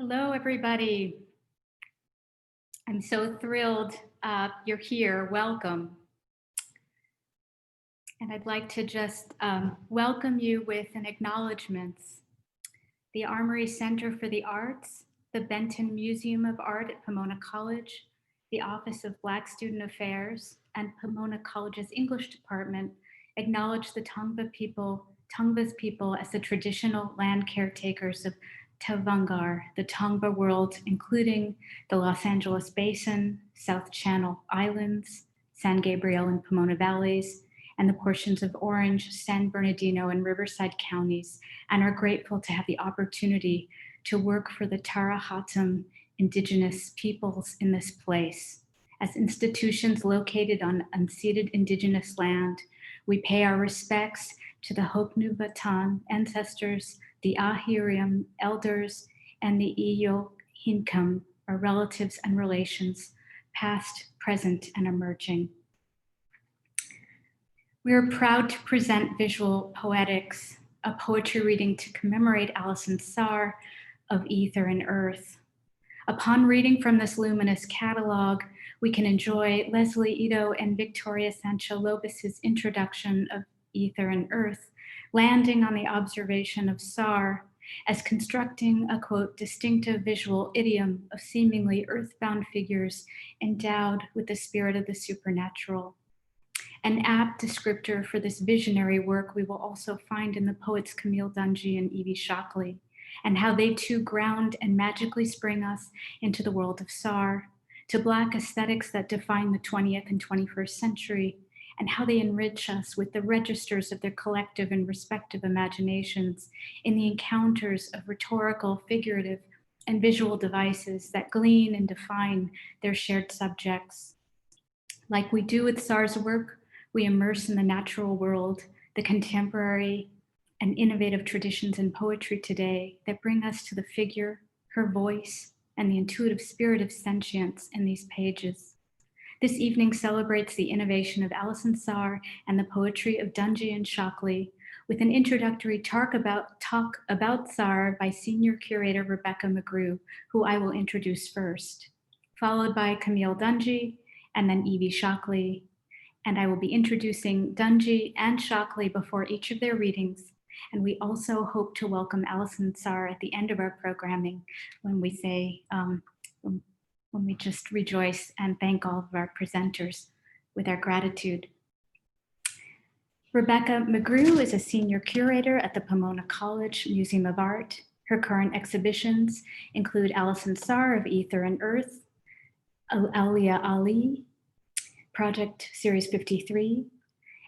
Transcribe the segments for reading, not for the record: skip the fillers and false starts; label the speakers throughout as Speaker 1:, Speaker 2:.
Speaker 1: Hello, everybody. I'm so thrilled you're here. Welcome. And I'd like to just welcome you with an acknowledgments. The Armory Center for the Arts, the Benton Museum of Art at Pomona College, the Office of Black Student Affairs, and Pomona College's English department acknowledge the Tongva's people as the traditional land caretakers of Tevangar, the Tongva world, including the Los Angeles Basin, South Channel Islands, San Gabriel and Pomona Valleys, and the portions of Orange, San Bernardino, and Riverside counties, and are grateful to have the opportunity to work for the Tara Hatum indigenous peoples in this place. As institutions located on unceded indigenous land, we pay our respects to the Hopnu Batan ancestors, the Ahiriam elders, and the Iyo Hinkam, our relatives and relations, past, present, and emerging. We are proud to present Visual Poetics, a poetry reading to commemorate Alison Saar of Ether and Earth. Upon reading from this luminous catalog, we can enjoy Leslie Ito and Victoria Sancho-Lopez's introduction of Ether and Earth, landing on the observation of Saar as constructing a, quote, distinctive visual idiom of seemingly earthbound figures endowed with the spirit of the supernatural. An apt descriptor for this visionary work we will also find in the poets Camille Dungy and Evie Shockley, and how they too ground and magically spring us into the world of Saar, to Black aesthetics that define the 20th and 21st century, and how they enrich us with the registers of their collective and respective imaginations in the encounters of rhetorical, figurative, and visual devices that glean and define their shared subjects. Like we do with Saar's work, we immerse in the natural world, the contemporary and innovative traditions in poetry today that bring us to the figure, her voice, and the intuitive spirit of sentience in these pages. This evening celebrates the innovation of Alison Saar and the poetry of Dungy and Shockley, with an introductory talk about Saar by Senior Curator Rebecca McGrew, who I will introduce first, followed by Camille Dungy and then Evie Shockley. And I will be introducing Dungy and Shockley before each of their readings. And we also hope to welcome Alison Saar at the end of our programming when we say, when we just rejoice and thank all of our presenters with our gratitude. Rebecca McGrew is a senior curator at the Pomona College Museum of Art. Her current exhibitions include Alison Saar of Ether and Earth, Alia Ali, Project Series 53,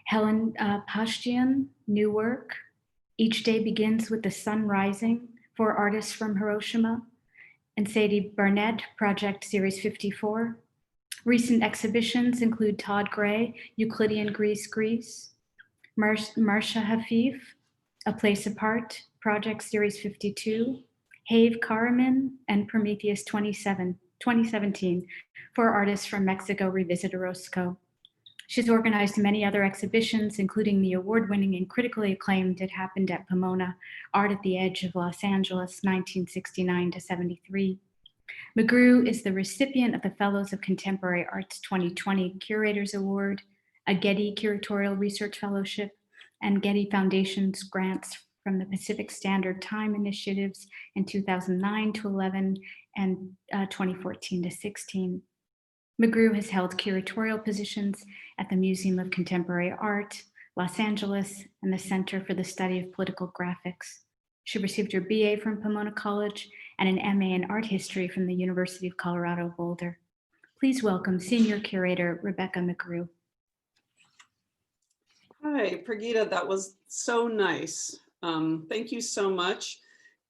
Speaker 1: Helen Pashtian, New Work, Each Day Begins with the Sun Rising for artists from Hiroshima, and Sadie Barnett, Project Series 54. Recent exhibitions include Todd Gray, Euclidean Greece, Marcia Hafif, A Place Apart, Project Series 52, Have Karaman, and Prometheus 2017 for artists from Mexico Revisit Orozco. She's organized many other exhibitions, including the award-winning and critically acclaimed It Happened at Pomona, Art at the Edge of Los Angeles, 1969 to 73. McGrew is the recipient of the Fellows of Contemporary Arts 2020 Curators Award, a Getty Curatorial Research Fellowship, and Getty Foundation's grants from the Pacific Standard Time Initiatives in 2009 to 11 and 2014 to 16. McGrew has held curatorial positions at the Museum of Contemporary Art, Los Angeles, and the Center for the Study of Political Graphics. She received her BA from Pomona College and an MA in Art History from the University of Colorado Boulder. Please welcome Senior Curator Rebecca McGrew.
Speaker 2: Hi, Pragita, that was so nice. Thank you so much.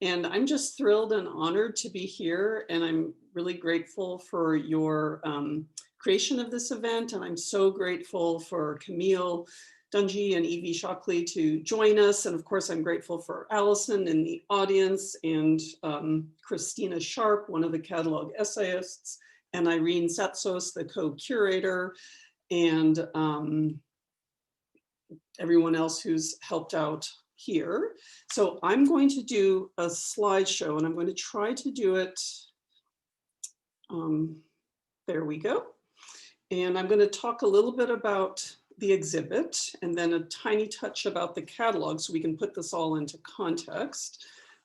Speaker 2: And I'm just thrilled and honored to be here. And I'm really grateful for your creation of this event. And I'm so grateful for Camille Dungy and Evie Shockley to join us. And of course, I'm grateful for Allison in the audience and Christina Sharp, one of the catalog essayists, and Irene Setsos, the co-curator, and everyone else who's helped out here. So I'm going to do a slideshow, and I'm going to try to do it. There we go. And I'm going to talk a little bit about the exhibit and then a tiny touch about the catalog so we can put this all into context.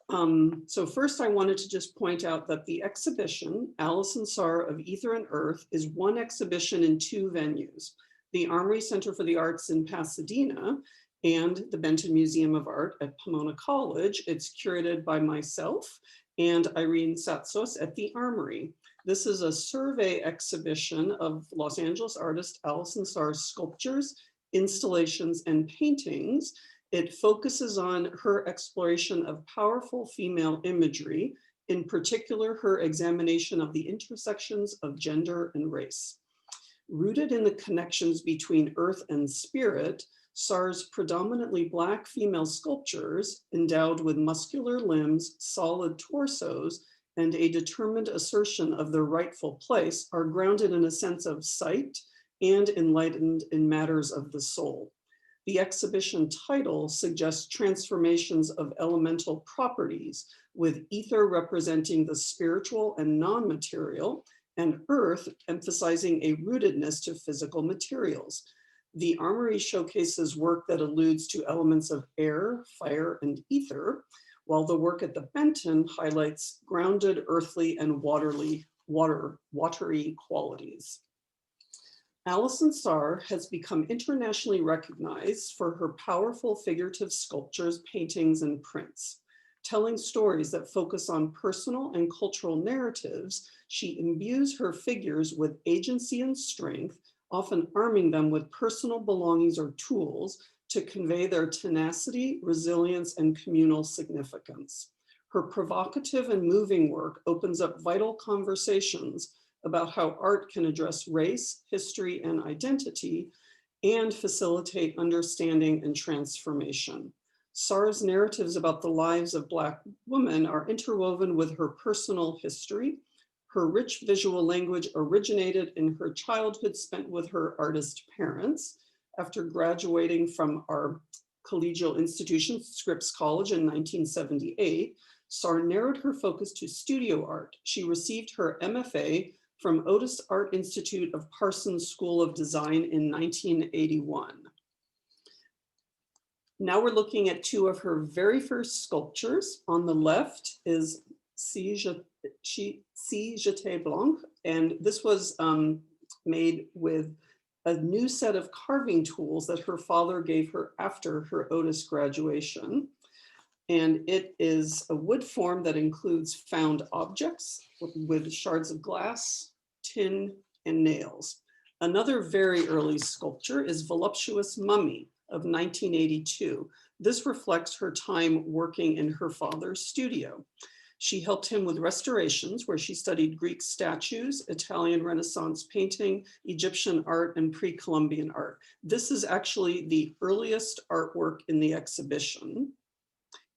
Speaker 2: So first I wanted to just point out that the exhibition, Alison Saar of Ether and Earth, is one exhibition in two venues, the Armory Center for the Arts in Pasadena and the Benton Museum of Art at Pomona College. It's curated by myself and Irene Satsos at the Armory. This is a survey exhibition of Los Angeles artist Alison Saar's sculptures, installations, and paintings. It focuses on her exploration of powerful female imagery, in particular, her examination of the intersections of gender and race. Rooted in the connections between earth and spirit, Saar's predominantly Black female sculptures, endowed with muscular limbs, solid torsos, and a determined assertion of their rightful place, are grounded in a sense of sight and enlightened in matters of the soul. The exhibition title suggests transformations of elemental properties, with ether representing the spiritual and non-material, and earth emphasizing a rootedness to physical materials. The Armory showcases work that alludes to elements of air, fire, and ether, while the work at the Benton highlights grounded, earthly, and watery qualities. Alison Saar has become internationally recognized for her powerful figurative sculptures, paintings, and prints. Telling stories that focus on personal and cultural narratives, she imbues her figures with agency and strength, often arming them with personal belongings or tools to convey their tenacity, resilience, and communal significance. Her provocative and moving work opens up vital conversations about how art can address race, history, and identity, and facilitate understanding and transformation. Saar's narratives about the lives of Black women are interwoven with her personal history. Her rich visual language originated in her childhood spent with her artist parents. After graduating from our collegial institution, Scripps College, in 1978, Saar narrowed her focus to studio art. She received her MFA from Otis Art Institute of Parsons School of Design in 1981. Now we're looking at two of her very first sculptures. On the left is Si J'étais Blanc, and this was made with a new set of carving tools that her father gave her after her Otis graduation. And it is a wood form that includes found objects with shards of glass, tin, and nails. Another very early sculpture is Voluptuous Mummy of 1982. This reflects her time working in her father's studio. She helped him with restorations where she studied Greek statues, Italian Renaissance painting, Egyptian art, and pre-Columbian art. This is actually the earliest artwork in the exhibition.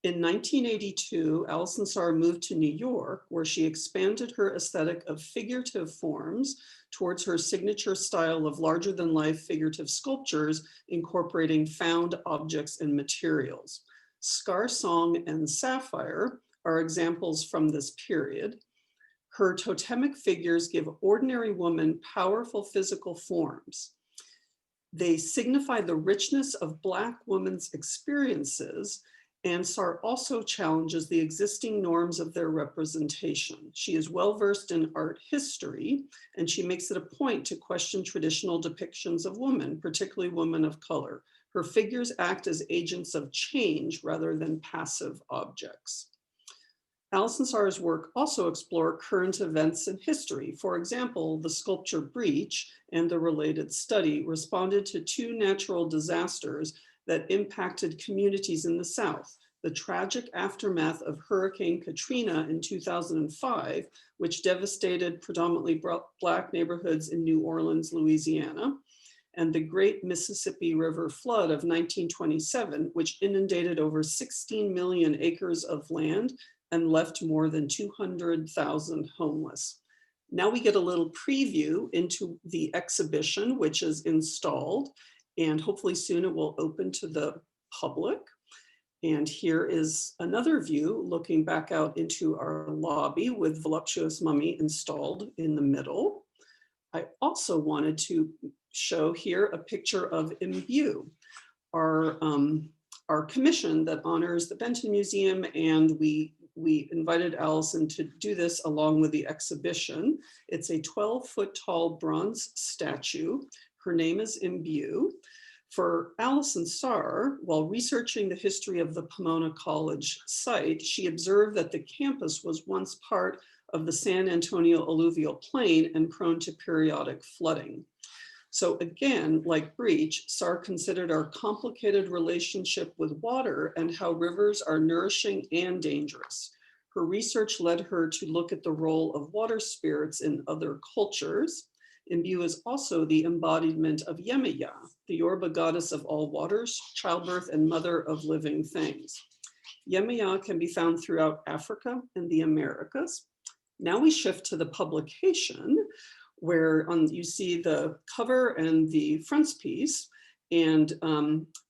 Speaker 2: In 1982, Alison Saar moved to New York, where she expanded her aesthetic of figurative forms towards her signature style of larger-than-life figurative sculptures, incorporating found objects and materials. Scar Song and Sapphire are examples from this period. Her totemic figures give ordinary women powerful physical forms. They signify the richness of Black women's experiences, and Saar also challenges the existing norms of their representation. She is well-versed in art history, and she makes it a point to question traditional depictions of women, particularly women of color. Her figures act as agents of change rather than passive objects. Alison Saar's work also explore current events in history. For example, the sculpture Breach and the related study responded to two natural disasters that impacted communities in the South: the tragic aftermath of Hurricane Katrina in 2005, which devastated predominantly Black neighborhoods in New Orleans, Louisiana, and the Great Mississippi River Flood of 1927, which inundated over 16 million acres of land and left more than 200,000 homeless. Now we get a little preview into the exhibition, which is installed, and hopefully soon it will open to the public. And here is another view looking back out into our lobby with Voluptuous Mummy installed in the middle. I also wanted to show here a picture of Imbue, our commission that honors the Benton Museum, and we invited Allison to do this along with the exhibition. It's a 12-foot tall bronze statue. Her name is Imbue. For Allison Sarr, while researching the history of the Pomona College site, she observed that the campus was once part of the San Antonio alluvial plain and prone to periodic flooding. So again, like Breach, Sarr considered our complicated relationship with water and how rivers are nourishing and dangerous. Her research led her to look at the role of water spirits in other cultures. Imbue is also the embodiment of Yemaya, the Yoruba goddess of all waters, childbirth, and mother of living things. Yemaya can be found throughout Africa and the Americas. Now we shift to the publication, where you see the cover and the frontispiece. And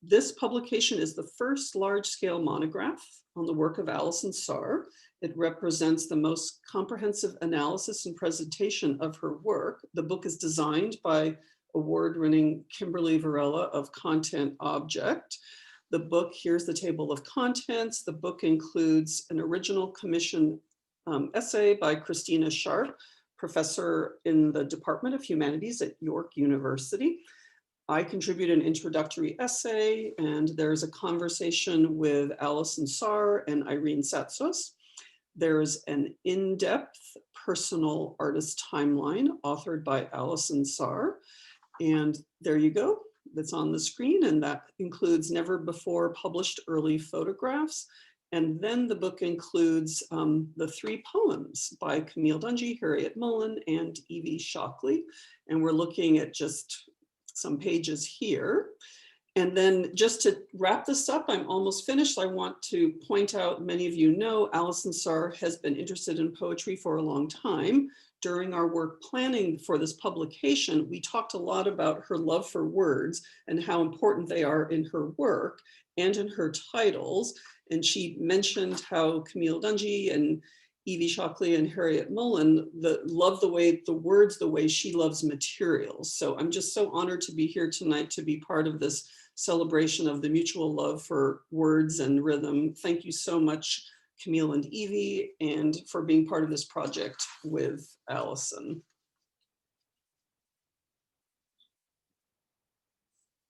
Speaker 2: this publication is the first large-scale monograph on the work of Allison Sarr. It represents the most comprehensive analysis and presentation of her work. The book is designed by award-winning Kimberly Varela of Content Object. The book, here's the table of contents. The book includes an original commission essay by Christina Sharp, professor in the Department of Humanities at York University. I contribute an introductory essay, and there's a conversation with Allison Sarr and Irene Satsos. There's an in-depth personal artist timeline authored by Allison Sarr. And there you go, that's on the screen, and that includes never before published early photographs. And then the book includes the 3 poems by Camille Dungy, Harriet Mullen, and Evie Shockley. And we're looking at just some pages here. And then just to wrap this up, I'm almost finished. I want to point out, many of you know, Allison Sarr has been interested in poetry for a long time. During our work planning for this publication, we talked a lot about her love for words and how important they are in her work and in her titles. And she mentioned how Camille Dungy and Evie Shockley and Harriet Mullen love the way the words, the way she loves materials. So I'm just so honored to be here tonight to be part of this celebration of the mutual love for words and rhythm. Thank you so much, Camille and Evie, and for being part of this project with Allison.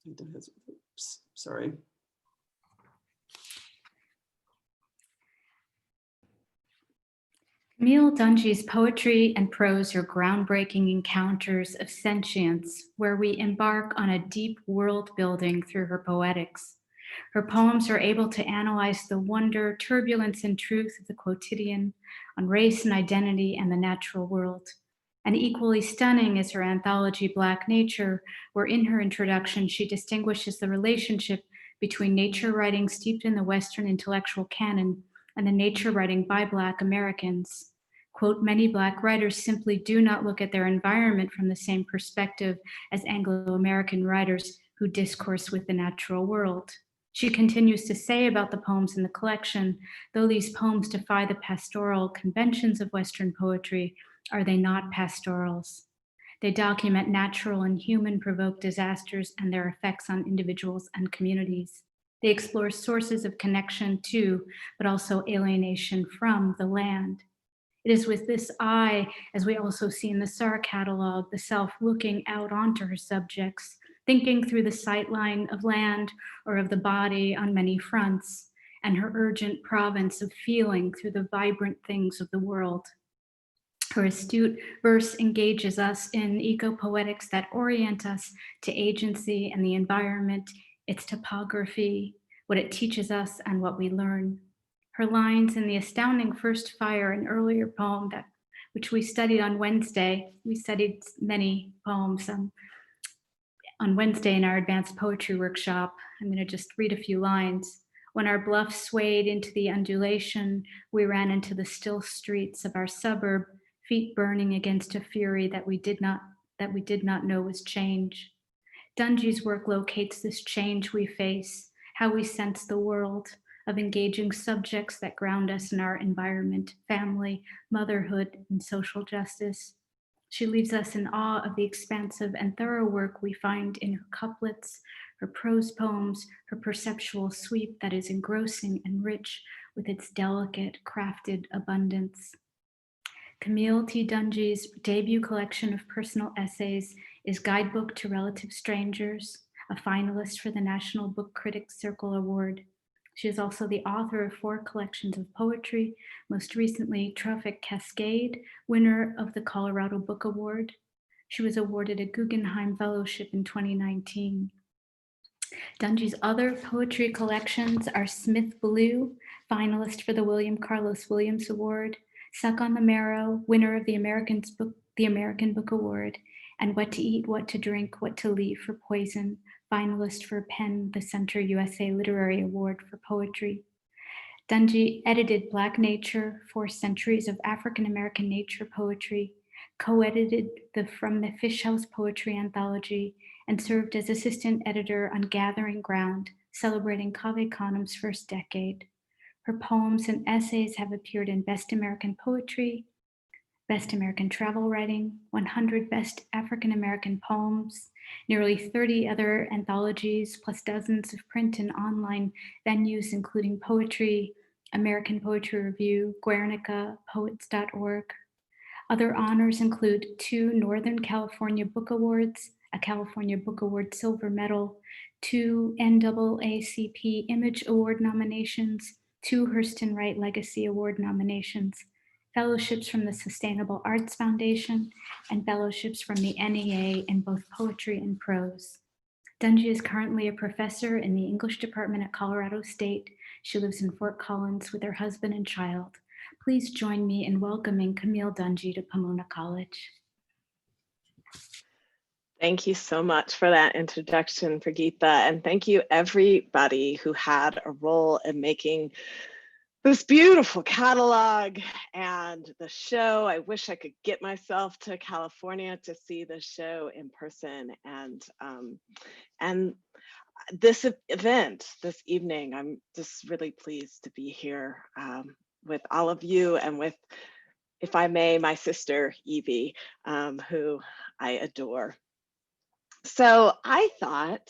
Speaker 2: Oops, sorry.
Speaker 1: Camille Dungy's poetry and prose are groundbreaking encounters of sentience, where we embark on a deep world building through her poetics. Her poems are able to analyze the wonder, turbulence, and truth of the quotidian, on race and identity and the natural world. And equally stunning is her anthology, Black Nature, where in her introduction she distinguishes the relationship between nature writing steeped in the Western intellectual canon and the nature writing by Black Americans. Quote, many Black writers simply do not look at their environment from the same perspective as Anglo-American writers who discourse with the natural world. She continues to say about the poems in the collection, though these poems defy the pastoral conventions of Western poetry, are they not pastorals? They document natural and human-provoked disasters and their effects on individuals and communities. They explore sources of connection to, but also alienation from, the land. It is with this eye, as we also see in the Sarr catalog, the self looking out onto her subjects, thinking through the sightline of land or of the body on many fronts, and her urgent province of feeling through the vibrant things of the world. Her astute verse engages us in eco-poetics that orient us to agency and the environment, its topography, what it teaches us and what we learn. Her lines in the astounding First Fire, an earlier poem which we studied on Wednesday. We studied many poems on Wednesday in our advanced poetry workshop. I'm going to just read a few lines. When our bluff swayed into the undulation, we ran into the still streets of our suburb, feet burning against a fury that we did not know was change. Dungy's work locates this change we face, how we sense the world, of engaging subjects that ground us in our environment, family, motherhood, and social justice. She leaves us in awe of the expansive and thorough work we find in her couplets, her prose poems, her perceptual sweep that is engrossing and rich with its delicate, crafted abundance. Camille T. Dungy's debut collection of personal essays is Guidebook to Relative Strangers, a finalist for the National Book Critics Circle Award. She is also the author of 4 collections of poetry, most recently Trophic Cascade, winner of the Colorado Book Award. She was awarded a Guggenheim Fellowship in 2019. Dungy's other poetry collections are Smith Blue, finalist for the William Carlos Williams Award, Suck on the Marrow, winner of the American Book Award, and What to Eat, What to Drink, What to Leave for Poison, finalist for PEN, the Center USA Literary Award for Poetry. Dungy edited Black Nature, 4 Centuries of African American Nature Poetry, co-edited the From the Fish House Poetry Anthology, and served as assistant editor on Gathering Ground, celebrating Cave Canem's first decade. Her poems and essays have appeared in Best American Poetry, Best American Travel Writing, 100 Best African American Poems, nearly 30 other anthologies, plus dozens of print and online venues, including Poetry, American Poetry Review, Guernica, Poets.org. Other honors include 2 Northern California Book Awards, a California Book Award Silver Medal, 2 NAACP Image Award nominations, 2 Hurston Wright Legacy Award nominations, fellowships from the Sustainable Arts Foundation, and fellowships from the NEA in both poetry and prose. Dungy is currently a professor in the English department at Colorado State. She lives in Fort Collins with her husband and child. Please join me in welcoming Camille Dungy to Pomona College.
Speaker 3: Thank you so much for that introduction, Prageetha, and thank you everybody who had a role in making this beautiful catalog and the show. I wish I could get myself to California to see the show in person, and this event this evening. I'm just really pleased to be here with all of you and with, if I may, my sister Evie, who I adore. So I thought,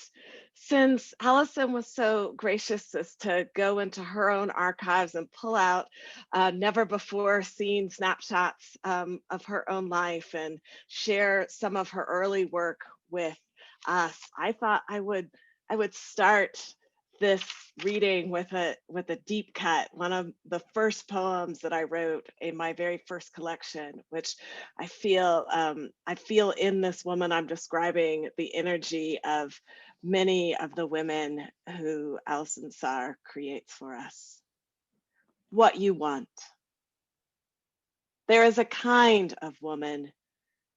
Speaker 3: since Allison was so gracious as to go into her own archives and pull out never before seen snapshots of her own life and share some of her early work with us, I thought I would start this reading with a deep cut, one of the first poems that I wrote in my very first collection, which I feel in this woman I'm describing the energy of many of the women who Allison Sarr creates for us. What you want. There is a kind of woman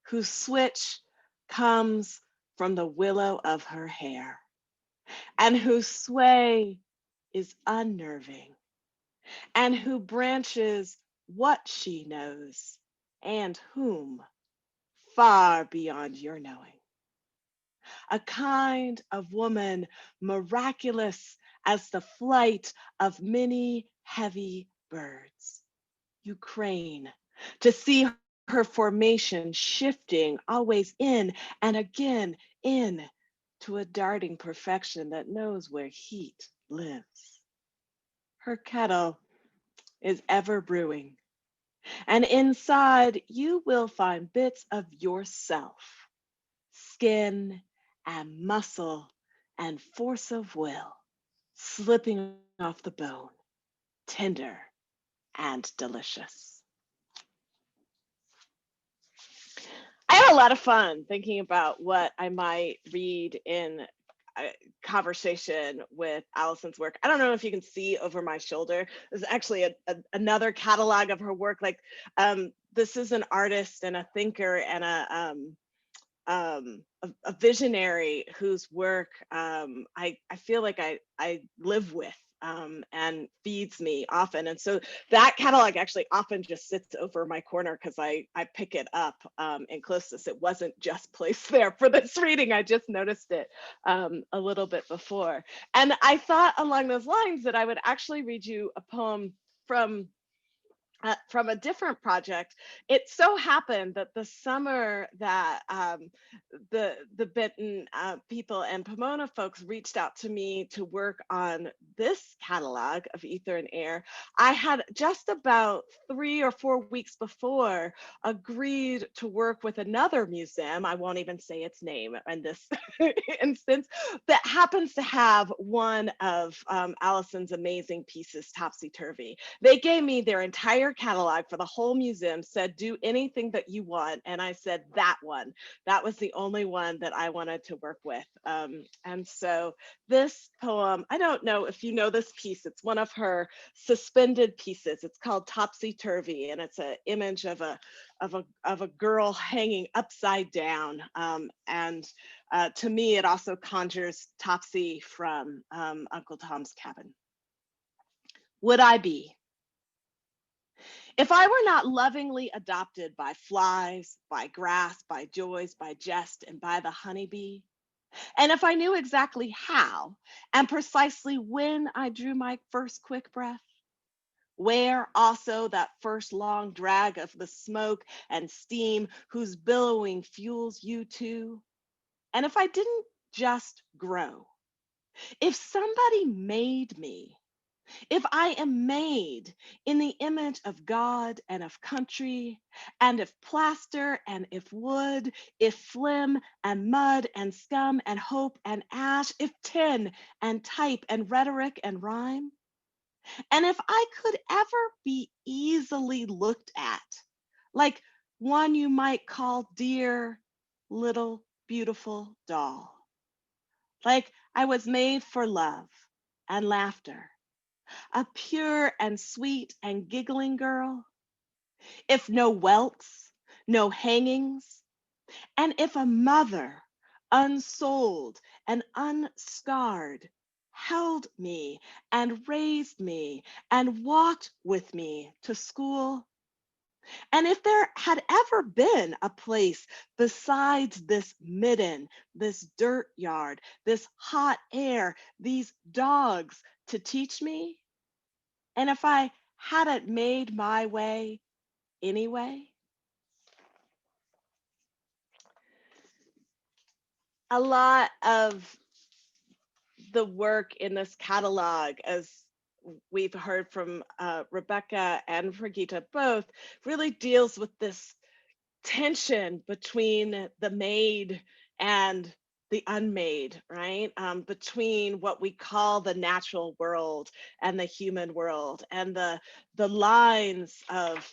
Speaker 3: whose switch comes from the willow of her hair, and whose sway is unnerving, and who branches what she knows and whom far beyond your knowing. A kind of woman miraculous as the flight of many heavy birds. You crane to see her formation shifting always in and again in to a darting perfection that knows where heat lives. Her kettle is ever brewing, and inside you will find bits of yourself, skin and muscle and force of will, slipping off the bone, tender and delicious. I had a lot of fun thinking about what I might read in a conversation with Allison's work. I don't know if you can see over my shoulder. There's actually another catalog of her work. Like this is an artist and a thinker and a visionary whose work I feel like I live with. and feeds me often. And so that catalog actually often just sits over my corner because I pick it up in closeness. It wasn't just placed there for this reading. I just noticed it a little bit before. And I thought along those lines that I would actually read you a poem from a different project. It so happened that the summer that the Benton people and Pomona folks reached out to me to work on this catalog of Ether and Air, I had just about 3 or 4 weeks before agreed to work with another museum. I won't even say its name in this instance, that happens to have one of Allison's amazing pieces, Topsy Turvy. They gave me their entire catalog for the whole museum, said, do anything that you want. And I said, that one. That was the only one that I wanted to work with. And so this poem, I don't know if you know this piece, it's one of her suspended pieces. It's called Topsy Turvy, and it's an image of a girl hanging upside down. And to me, it also conjures Topsy from Uncle Tom's Cabin. Would I be? If I were not lovingly adopted by flies, by grass, by joys, by jest, and by the honeybee, and if I knew exactly how and precisely when I drew my first quick breath, where also that first long drag of the smoke and steam whose billowing fuels you too, and if I didn't just grow, if somebody made me, if I am made in the image of God and of country, and if plaster and if wood, if phlegm and mud and scum and hope and ash, if tin and type and rhetoric and rhyme, and if I could ever be easily looked at, like one you might call dear, little, beautiful doll, like I was made for love and laughter, a pure and sweet and giggling girl, if no welts, no hangings, and if a mother, unsold and unscarred, held me and raised me and walked with me to school, and if there had ever been a place besides this midden, this dirt yard, this hot air, these dogs to teach me, and if I hadn't made my way anyway, a lot of the work in this catalog, as we've heard from Rebecca and Brigitte both, really deals with this tension between the made and the unmade, right? Between what we call the natural world and the human world, and the lines of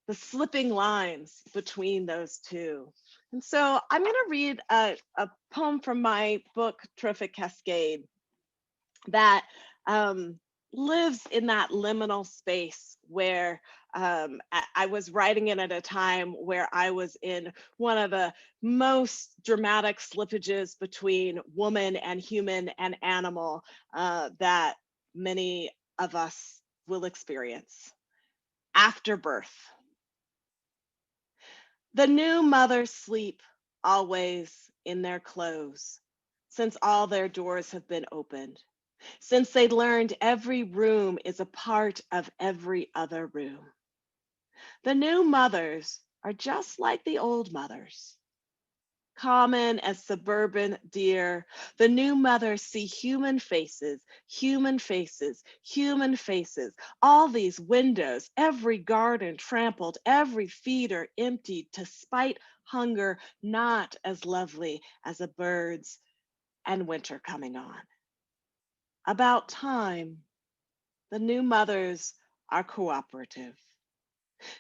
Speaker 3: the slipping lines between those two. And so I'm going to read a poem from my book, Trophic Cascade, that lives in that liminal space where I was writing it at a time where I was in one of the most dramatic slippages between woman and human and animal that many of us will experience. After birth. The new mothers sleep always in their clothes, since all their doors have been opened, since they learned every room is a part of every other room. The new mothers are just like the old mothers. Common as suburban deer, the new mothers see human faces, human faces, human faces, all these windows, every garden trampled, every feeder emptied to spite hunger, not as lovely as a bird's and winter coming on. About time, the new mothers are cooperative.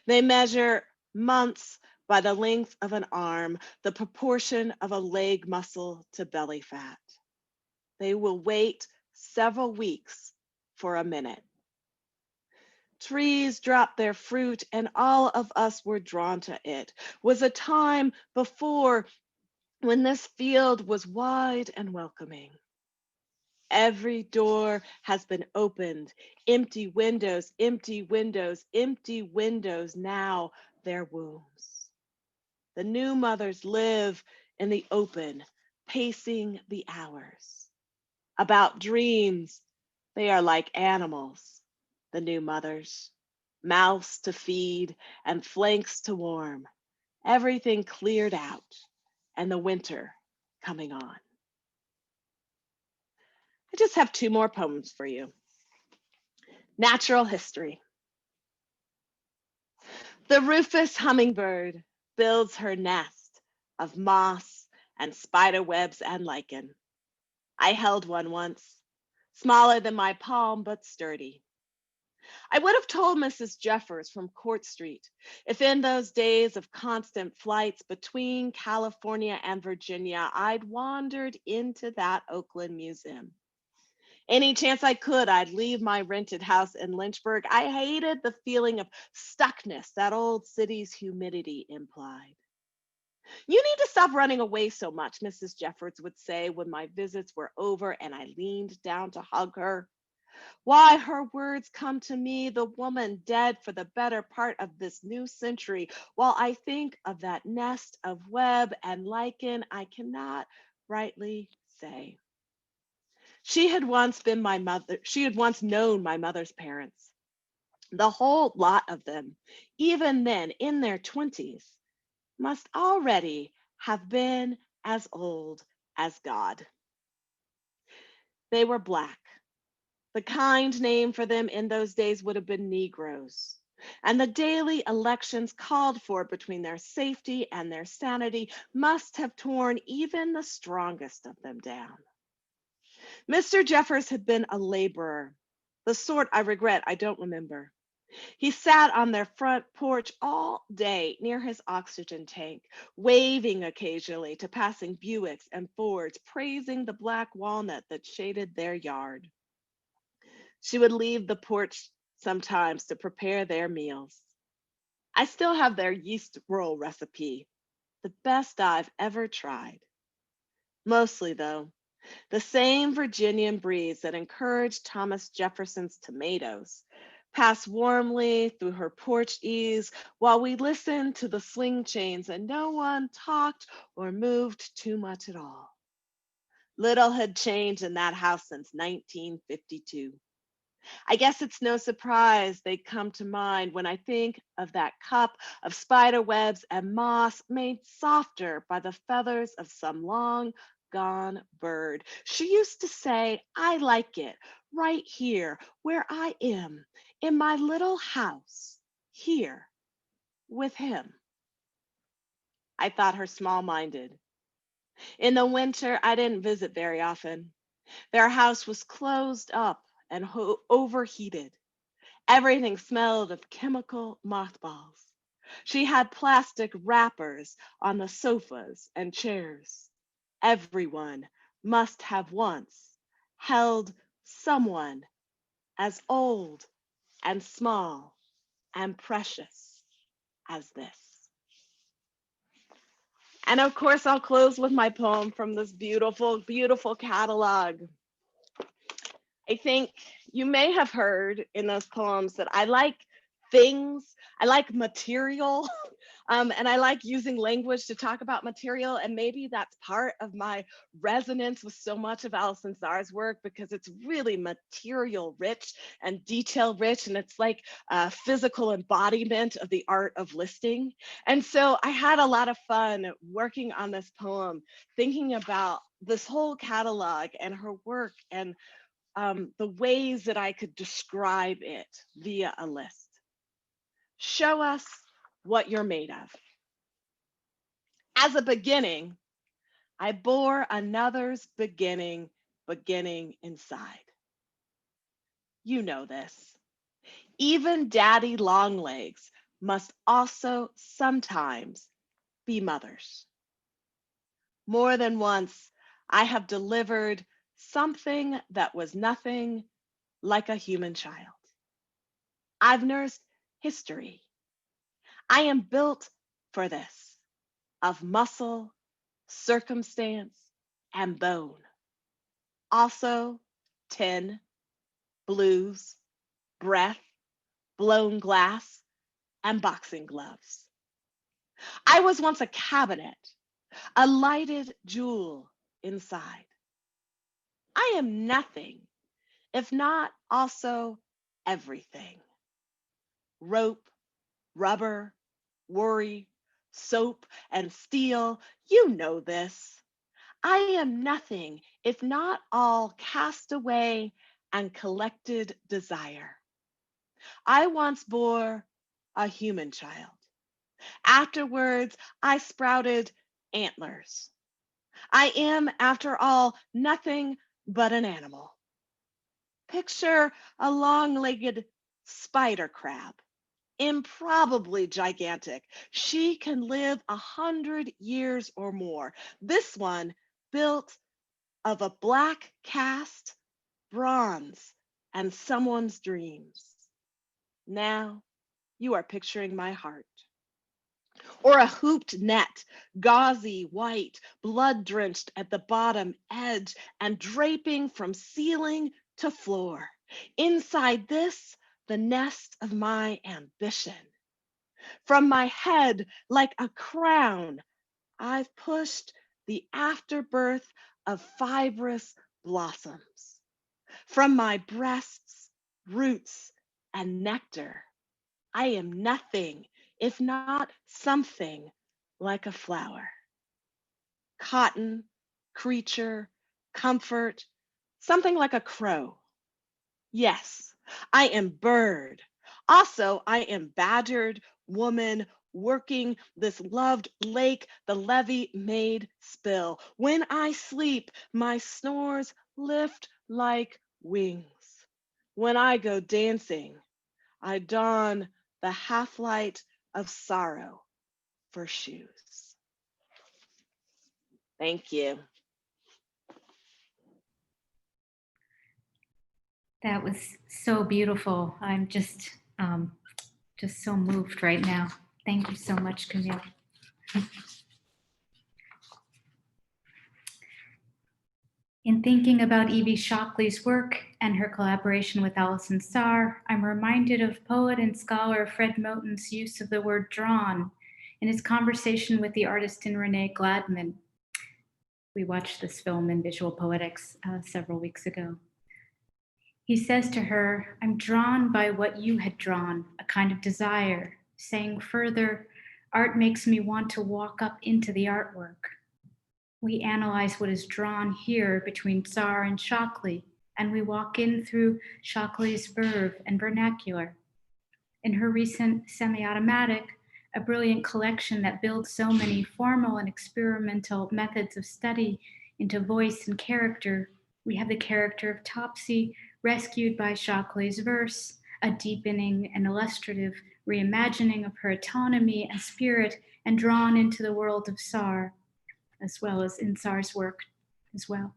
Speaker 3: They measure months by the length of an arm, the proportion of a leg muscle to belly fat. They will wait several weeks for a minute. Trees drop their fruit and all of us were drawn to it. Was a time before when this field was wide and welcoming. Every door has been opened. Empty windows, empty windows, empty windows, now their wombs. The new mothers live in the open, pacing the hours. About dreams, they are like animals, the new mothers. Mouths to feed and flanks to warm. Everything cleared out and the winter coming on. I just have two more poems for you. Natural history. The rufous hummingbird builds her nest of moss and spider webs and lichen. I held one once, smaller than my palm, but sturdy. I would have told Mrs. Jeffers from Court Street if in those days of constant flights between California and Virginia, I'd wandered into that Oakland museum. Any chance I could, I'd leave my rented house in Lynchburg. I hated the feeling of stuckness that old city's humidity implied. You need to stop running away so much, Mrs. Jeffords would say when my visits were over and I leaned down to hug her. Why, her words come to me, the woman dead for the better part of this new century, while I think of that nest of web and lichen I cannot rightly say. She had once known my mother's parents, the whole lot of them, even then in their 20s, must already have been as old as God. They were Black. The kind name for them in those days would have been Negroes. And the daily elections called for between their safety and their sanity must have torn even the strongest of them down. Mr. Jeffers had been a laborer, the sort I regret I don't remember. He sat on their front porch all day near his oxygen tank, waving occasionally to passing Buicks and Fords, praising the black walnut that shaded their yard. She would leave the porch sometimes to prepare their meals. I still have their yeast roll recipe, the best I've ever tried. Mostly, though, the same Virginian breeze that encouraged Thomas Jefferson's tomatoes passed warmly through her porch eaves while we listened to the sling chains and no one talked or moved too much at all. Little had changed in that house since 1952. I guess it's no surprise they come to mind when I think of that cup of spider webs and moss made softer by the feathers of some long gone bird. She used to say, I like it right here where I am, in my little house, here with him. I thought her small minded. In the winter, I didn't visit very often. Their house was closed up and overheated. Everything smelled of chemical mothballs. She had plastic wrappers on the sofas and chairs. Everyone must have once held someone as old and small and precious as this. And of course, I'll close with my poem from this beautiful, beautiful catalog. I think you may have heard in those poems that I like things, I like material, and I like using language to talk about material. And maybe that's part of my resonance with so much of Alison Saar's work because it's really material rich and detail rich. And it's like a physical embodiment of the art of listing. And so I had a lot of fun working on this poem, thinking about this whole catalog and her work and the ways that I could describe it via a list. Show us what you're made of. As a beginning, I bore another's beginning inside. You know this. Even daddy longlegs must also sometimes be mothers. More than once, I have delivered something that was nothing like a human child. I've nursed history. I am built for this, of muscle, circumstance, and bone. Also tin, blues, breath, blown glass, and boxing gloves. I was once a cabinet, a lighted jewel inside. I am nothing if not also everything. Rope, rubber, worry, soap, and steel, you know this. I am nothing if not all cast away and collected desire. I once bore a human child. Afterwards, I sprouted antlers. I am, after all, nothing but an animal. Picture a long-legged spider crab, improbably gigantic. She can live 100 years or more. This one built of a black cast, bronze, and someone's dreams. Now you are picturing my heart. Or a hooped net, gauzy white, blood drenched at the bottom edge and draping from ceiling to floor. Inside this, the nest of my ambition. From my head, like a crown, I've pushed the afterbirth of fibrous blossoms. From my breasts, roots, and nectar, I am nothing if not something like a flower. Cotton, creature, comfort, something like a crow. Yes, I am bird. Also, I am badgered woman working this loved lake the levee made spill. When I sleep, my snores lift like wings. When I go dancing, I don the half-light of sorrow for shoes. Thank you.
Speaker 1: That was so beautiful. I'm just so moved right now. Thank you so much, Camille. In thinking about Evie Shockley's work and her collaboration with Alison Saar, I'm reminded of poet and scholar Fred Moten's use of the word drawn in his conversation with the artist Renee Gladman. We watched this film in Visual Poetics several weeks ago. He says to her, I'm drawn by what you had drawn, a kind of desire, saying further, art makes me want to walk up into the artwork. We analyze what is drawn here between Saar and Shockley, and we walk in through Shockley's verve and vernacular. In her recent Semi-Automatic, a brilliant collection that builds so many formal and experimental methods of study into voice and character, we have the character of Topsy rescued by Shockley's verse, a deepening and illustrative reimagining of her autonomy and spirit, and drawn into the world of Saar, as well as in Saar's work as well.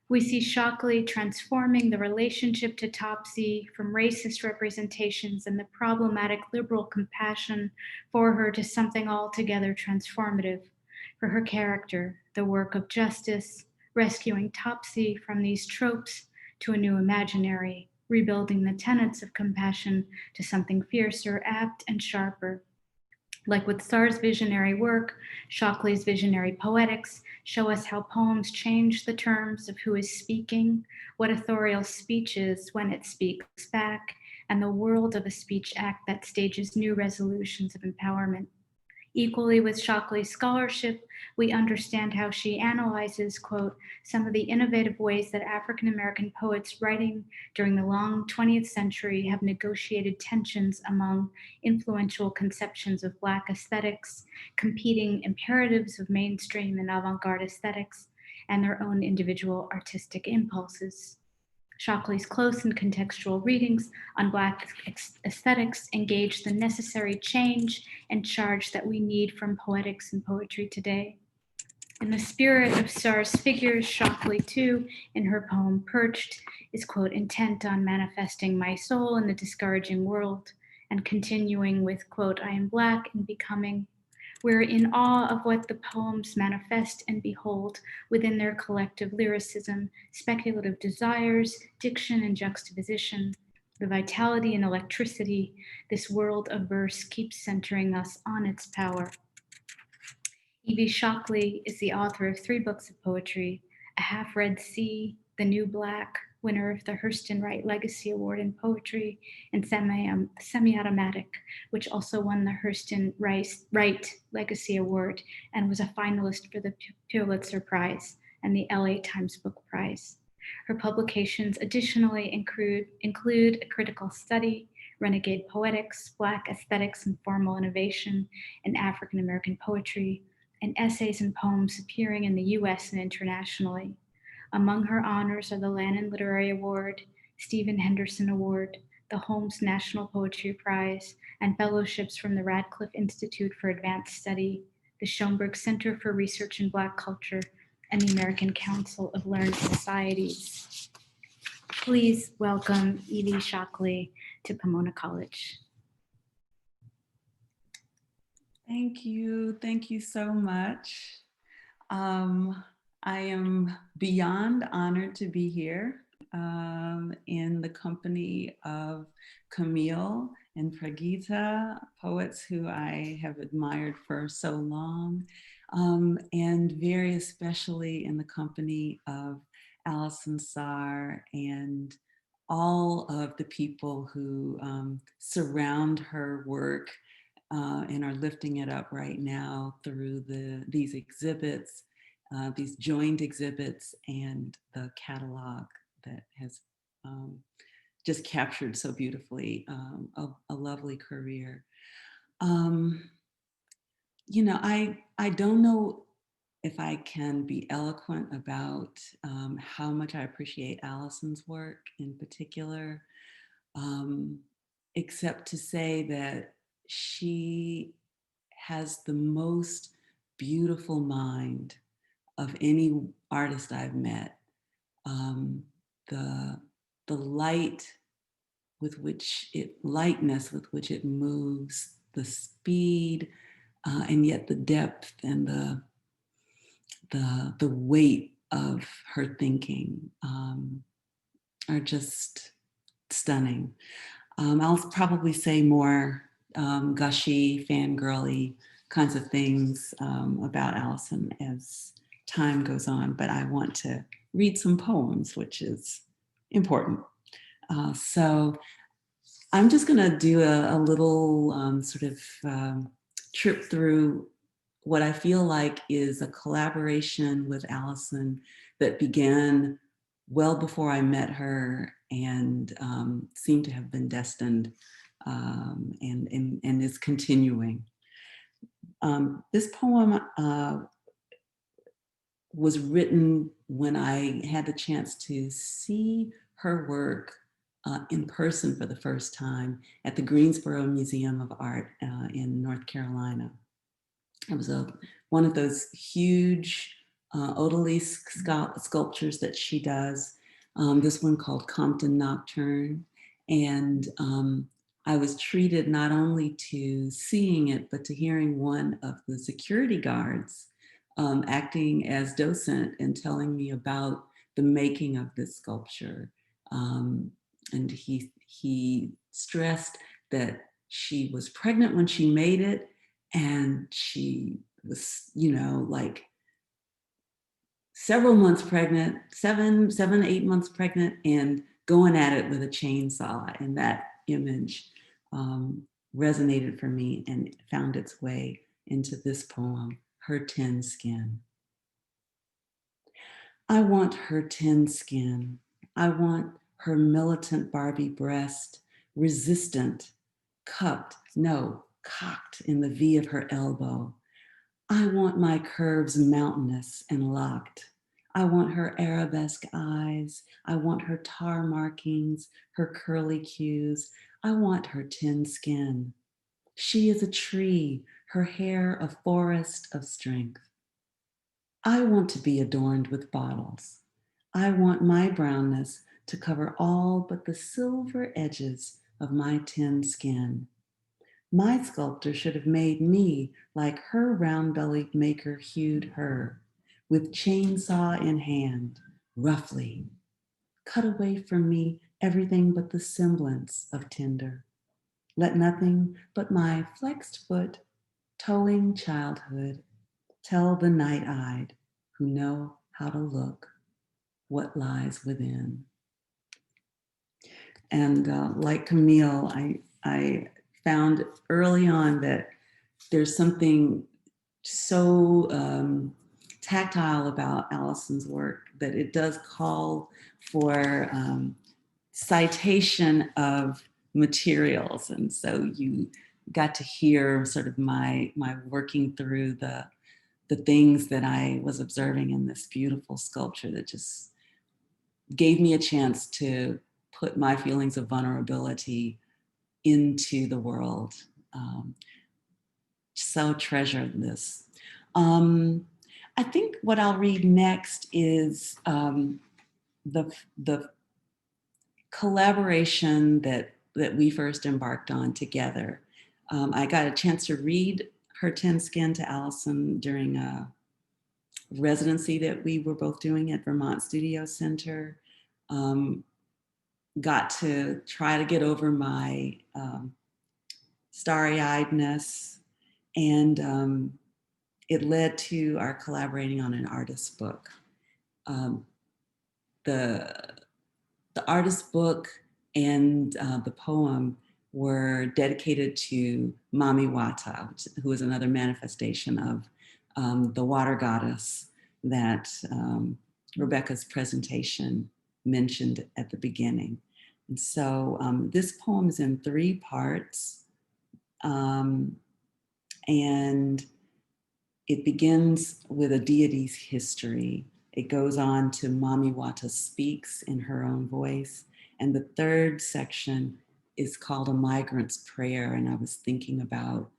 Speaker 1: We see Shockley transforming the relationship to Topsy from racist representations and the problematic liberal compassion for her to something altogether transformative for her character, the work of justice, rescuing Topsy from these tropes to a new imaginary, rebuilding the tenets of compassion to something fiercer, apt, and sharper. Like with Saar's visionary work, Shockley's visionary poetics show us how poems change the terms of who is speaking, what authorial speech is when it speaks back, and the world of a speech act that stages new resolutions of empowerment. Equally with Shockley's scholarship, we understand how she analyzes, quote, some of the innovative ways that African-American poets writing during the long 20th century have negotiated tensions among influential conceptions of Black aesthetics, competing imperatives of mainstream and avant-garde aesthetics, and their own individual artistic impulses. Shockley's close and contextual readings on Black aesthetics engage the necessary change and charge that we need from poetics and poetry today. In the spirit of Saar's figures, Shockley, too, in her poem Perched, is, quote, intent on manifesting my soul in the discouraging world, and continuing with, quote, I am Black and becoming, We're in awe of what the poems manifest and behold within their collective lyricism, speculative desires, diction and juxtaposition, the vitality and electricity. This world of verse keeps centering us on its power. Evie Shockley is the author of 3 books of poetry, A Half-Read Sea, The New Black, winner of the Hurston Wright Legacy Award in Poetry, and Semi-Automatic, which also won the Hurston Wright Legacy Award and was a finalist for the Pulitzer Prize and the LA Times Book Prize. Her publications additionally include A Critical Study, Renegade Poetics, Black Aesthetics and Formal Innovation, and African American Poetry, and essays and poems appearing in the US and internationally. Among her honors are the Lannan Literary Award, Stephen Henderson Award, the Holmes National Poetry Prize, and fellowships from the Radcliffe Institute for Advanced Study, the Schoenberg Center for Research in Black Culture, and the American Council of Learned Societies. Please welcome Evie Shockley to Pomona College.
Speaker 4: Thank you. Thank you so much. I am beyond honored to be here in the company of Camille and Pragita, poets who I have admired for so long, and very especially in the company of Allison Sarr and all of the people who surround her work and are lifting it up right now through these exhibits, these joined exhibits, and the catalog that has just captured so beautifully a lovely career. You know, I don't know if I can be eloquent about how much I appreciate Allison's work in particular, except to say that she has the most beautiful mind of any artist I've met. The lightness with which it moves, the speed, and yet the depth and the weight of her thinking are just stunning. I'll probably say more gushy, fangirly kinds of things about Allison as time goes on, but I want to read some poems, which is important. So I'm just gonna do a little sort of trip through what I feel like is a collaboration with Allison that began well before I met her and seemed to have been destined and is continuing. This poem was written when I had the chance to see her work in person for the first time at the Greensboro Museum of Art in North Carolina. It was one of those huge odalisque sculptures that she does, this one called Compton Nocturne. And I was treated not only to seeing it, but to hearing one of the security guards acting as docent and telling me about the making of this sculpture. And he stressed that she was pregnant when she made it, and she was, you know, like several months pregnant, 8 months pregnant, and going at it with a chainsaw. And that image resonated for me and found its way into this poem, Her Tin Skin. I want her tin skin. I want her militant Barbie breast, resistant, cupped, no, cocked in the V of her elbow. I want my curves mountainous and locked. I want her arabesque eyes. I want her tar markings, her curly cues. I want her tin skin. She is a tree, her hair a forest of strength. I want to be adorned with bottles. I want my brownness to cover all but the silver edges of my tin skin. My sculptor should have made me like her round-bellied maker hewed her, with chainsaw in hand, roughly. Cut away from me everything but the semblance of tinder. Let nothing but my flexed foot, towing childhood, tell the night-eyed who know how to look what lies within. And like Camille, I found early on that there's something so tactile about Allison's work that it does call for citation of materials. And so you got to hear sort of my working through the things that I was observing in this beautiful sculpture that just gave me a chance to put my feelings of vulnerability into the world. So treasure this. I think what I'll read next is the collaboration that we first embarked on together. I got a chance to read Her Tin Skin to Allison during a residency that we were both doing at Vermont Studio Center. Got to try to get over my starry-eyedness, and it led to our collaborating on an artist book. The artist book and the poem were dedicated to Mami Wata, who is another manifestation of the water goddess that Rebecca's presentation mentioned at the beginning. And so this poem is in 3 parts, and it begins with a deity's history. It goes on to Mami Wata speaks in her own voice. And the 3rd section is called A Migrant's Prayer. And I was thinking about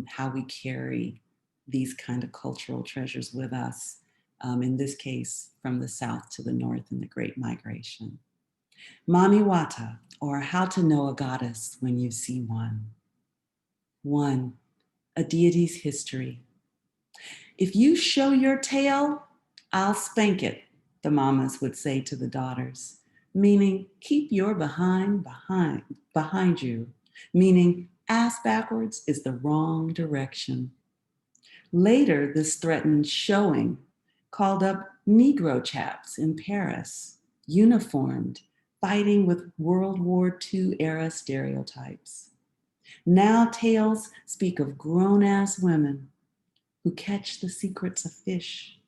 Speaker 4: how we carry these kind of cultural treasures with us, in this case, from the south to the north in the Great Migration. Mami Wata, or How to Know a Goddess When You See One. 1, a deity's history. If you show your tail, I'll spank it, the mamas would say to the daughters, meaning keep your behind you, meaning ass backwards is the wrong direction. Later, this threatened showing called up Negro chaps in Paris, uniformed, fighting with World War II era stereotypes. Now tales speak of grown-ass women who catch the secrets of fish,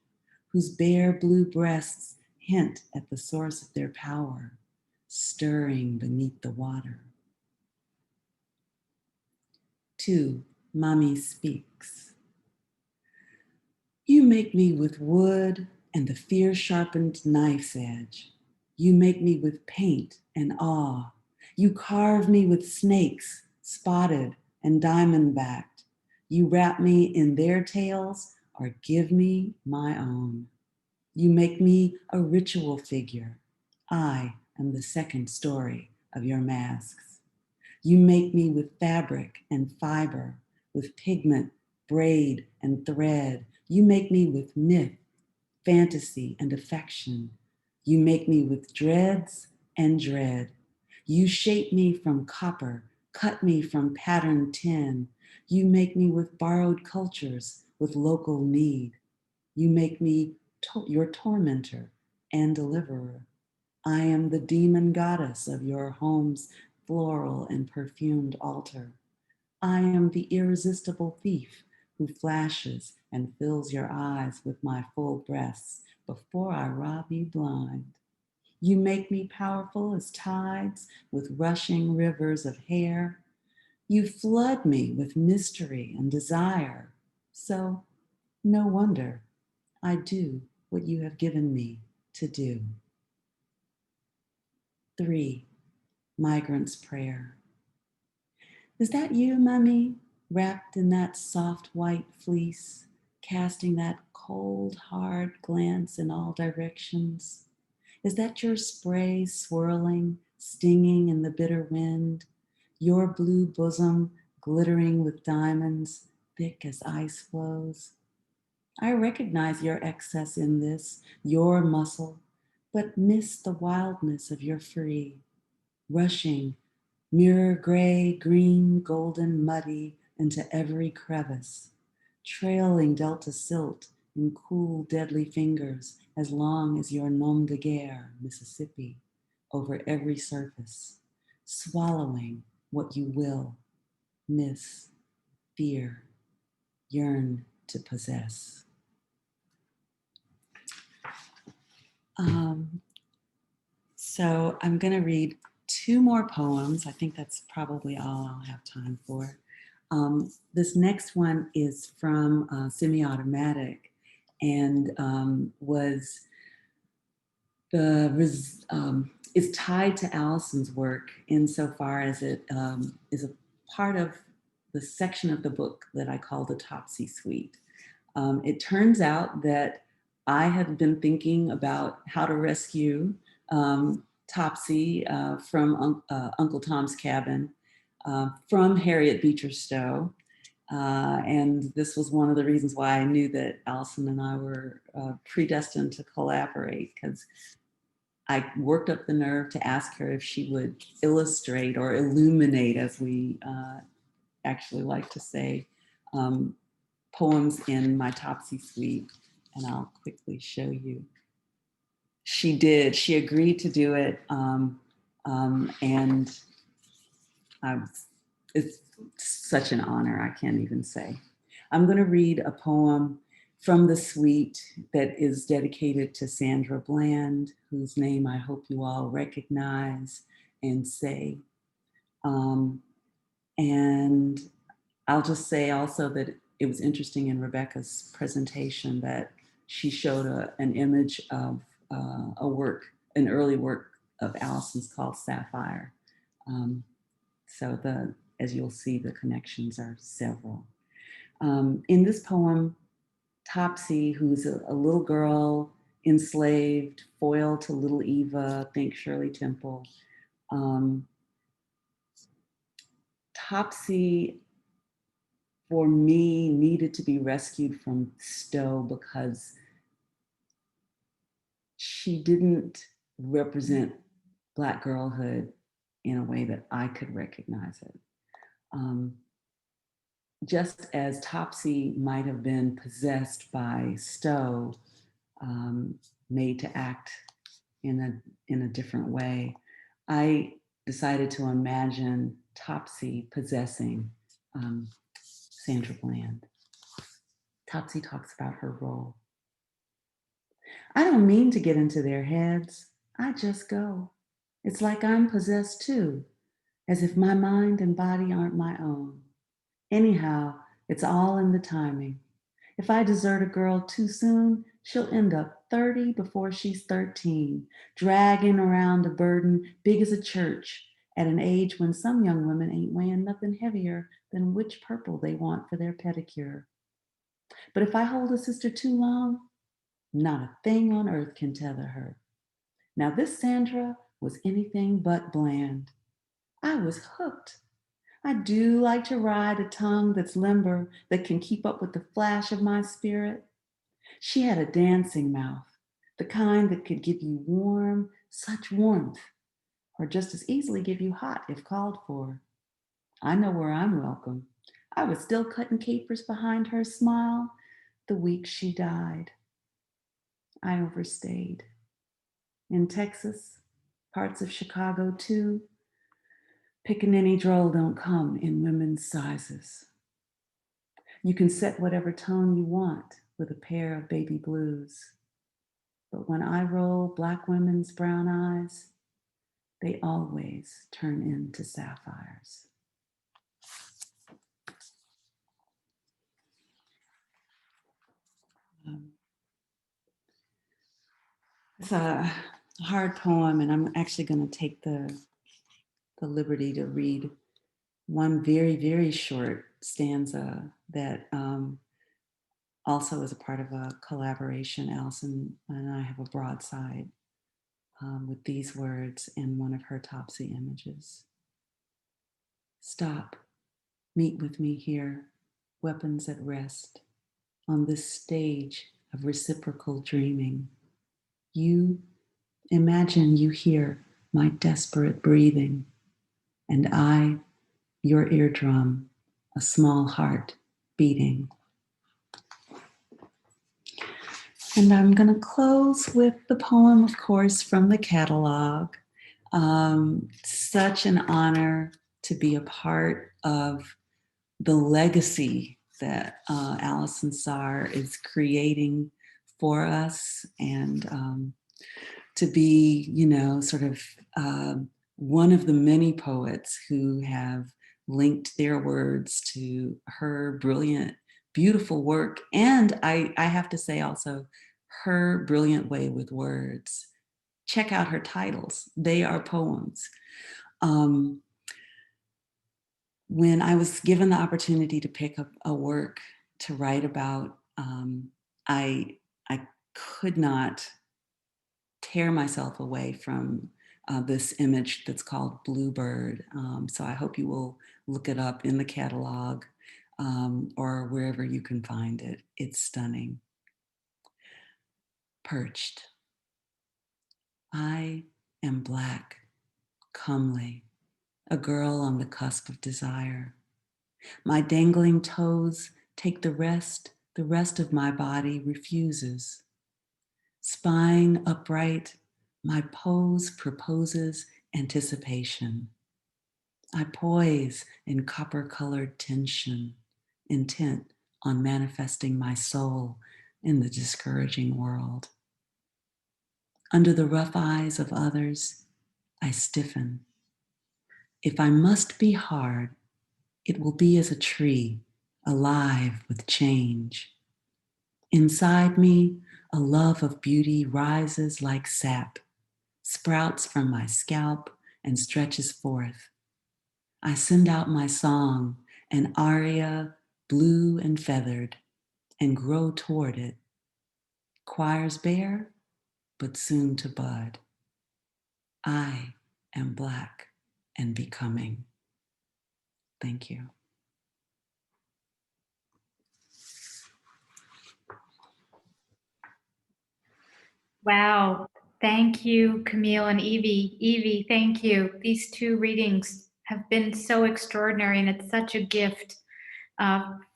Speaker 4: whose bare blue breasts hint at the source of their power, stirring beneath the water. 2, Mami speaks. You make me with wood and the fear-sharpened knife's edge. You make me with paint and awe. You carve me with snakes, spotted and diamond-backed. You wrap me in their tales or give me my own. You make me a ritual figure. I am the second story of your masks. You make me with fabric and fiber, with pigment, braid, and thread. You make me with myth, fantasy, and affection. You make me with dreads and dread. You shape me from copper, cut me from patterned tin. You make me with borrowed cultures, with local need. You make me your tormentor and deliverer. I am the demon goddess of your home's floral and perfumed altar. I am the irresistible thief who flashes and fills your eyes with my full breasts before I rob you blind. You make me powerful as tides with rushing rivers of hair. You flood me with mystery and desire. So no wonder I do what you have given me to do. 3, Migrant's Prayer. Is that you, Mami, wrapped in that soft white fleece, casting that cold, hard glance in all directions? Is that your spray swirling, stinging in the bitter wind, your blue bosom glittering with diamonds, thick as ice flows. I recognize your excess in this, your muscle, but miss the wildness of your free, rushing, mirror gray, green, golden, muddy into every crevice, trailing delta silt in cool, deadly fingers as long as your nom de guerre, Mississippi, over every surface, swallowing what you will, miss, fear, yearn to possess. So I'm going to read two more poems. I think that's probably all I'll have time for. This next one is from Semi-Automatic and was is tied to Allison's work insofar as it is a part of the section of the book that I call the Topsy Suite. It turns out that I had been thinking about how to rescue Topsy from Uncle Tom's Cabin from Harriet Beecher Stowe. And this was one of the reasons why I knew that Allison and I were predestined to collaborate, because I worked up the nerve to ask her if she would illustrate or illuminate, as we actually like to say, poems in my Topsy Suite, and I'll quickly show you. She did. She agreed to do it, and it's such an honor. I can't even say. I'm going to read a poem from the suite that is dedicated to Sandra Bland, whose name I hope you all recognize and say. And I'll just say also that it was interesting in Rebecca's presentation that she showed an image of an early work of Allison's called Sapphire. So as you'll see, the connections are several. In this poem, Topsy, who's a little girl enslaved, foil to little Eva, think Shirley Temple. Topsy, for me, needed to be rescued from Stowe because she didn't represent Black girlhood in a way that I could recognize it. Just as Topsy might have been possessed by Stowe, made to act in a different way, I decided to imagine Topsy possessing Sandra Bland. Topsy talks about her role. I don't mean to get into their heads. I just go. It's like I'm possessed too, as if my mind and body aren't my own. Anyhow, it's all in the timing. If I desert a girl too soon, she'll end up 30 before she's 13, dragging around a burden big as a church at an age when some young women ain't weighing nothing heavier than which purple they want for their pedicure. But if I hold a sister too long, not a thing on earth can tether her. Now this Sandra was anything but bland. I was hooked. I do like to ride a tongue that's limber, that can keep up with the flash of my spirit. She had a dancing mouth, the kind that could give you such warmth, or just as easily give you hot if called for. I know where I'm welcome. I was still cutting capers behind her smile the week she died. I overstayed. In Texas, parts of Chicago too, pickaninny droll don't come in women's sizes. You can set whatever tone you want with a pair of baby blues. But when I roll Black women's brown eyes, they always turn into sapphires. It's a hard poem, and I'm actually going to take the liberty to read one very, very short stanza that also is a part of a collaboration. Allison and I have a broadside with these words in one of her Topsy images. Stop. Meet with me here, weapons at rest, on this stage of reciprocal dreaming. You imagine you hear my desperate breathing, and I, your eardrum, a small heart beating. And I'm going to close with the poem, of course, from the catalog. Such an honor to be a part of the legacy that Allison Sarr is creating for us, and to be, you know, sort of one of the many poets who have linked their words to her brilliant, beautiful work. And I have to say also, her brilliant way with words. Check out her titles. They are poems. When I was given the opportunity to pick up a work to write about, I could not tear myself away from this image that's called Bluebird. So I hope you will look it up in the catalog or wherever you can find it. It's stunning. Perched. I am black, comely, a girl on the cusp of desire. My dangling toes take the rest of my body refuses. Spine upright, my pose proposes anticipation. I poise in copper-colored tension, intent on manifesting my soul in the discouraging world. Under the rough eyes of others, I stiffen. If I must be hard, it will be as a tree, alive with change. Inside me, a love of beauty rises like sap, sprouts from my scalp and stretches forth. I send out my song, an aria blue and feathered, and grow toward it. Choirs bare, but soon to bud. I am black and becoming. Thank you.
Speaker 1: Wow. Thank you, Camille and Evie. Evie, thank you. These two readings have been so extraordinary, and it's such a gift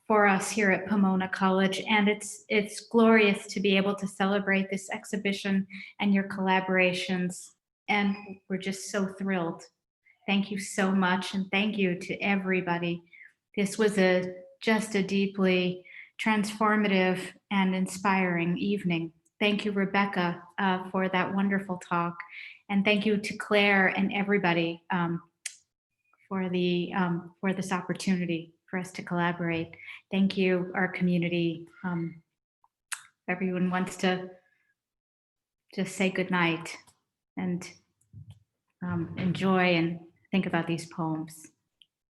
Speaker 1: for us here at Pomona College. And it's glorious to be able to celebrate this exhibition and your collaborations. And we're just so thrilled. Thank you so much. And thank you to everybody. This was just a deeply transformative and inspiring evening. Thank you, Rebecca, for that wonderful talk. And thank you to Claire and everybody for this opportunity for us to collaborate. Thank you, our community. Everyone wants to just say good night and enjoy and think about these poems.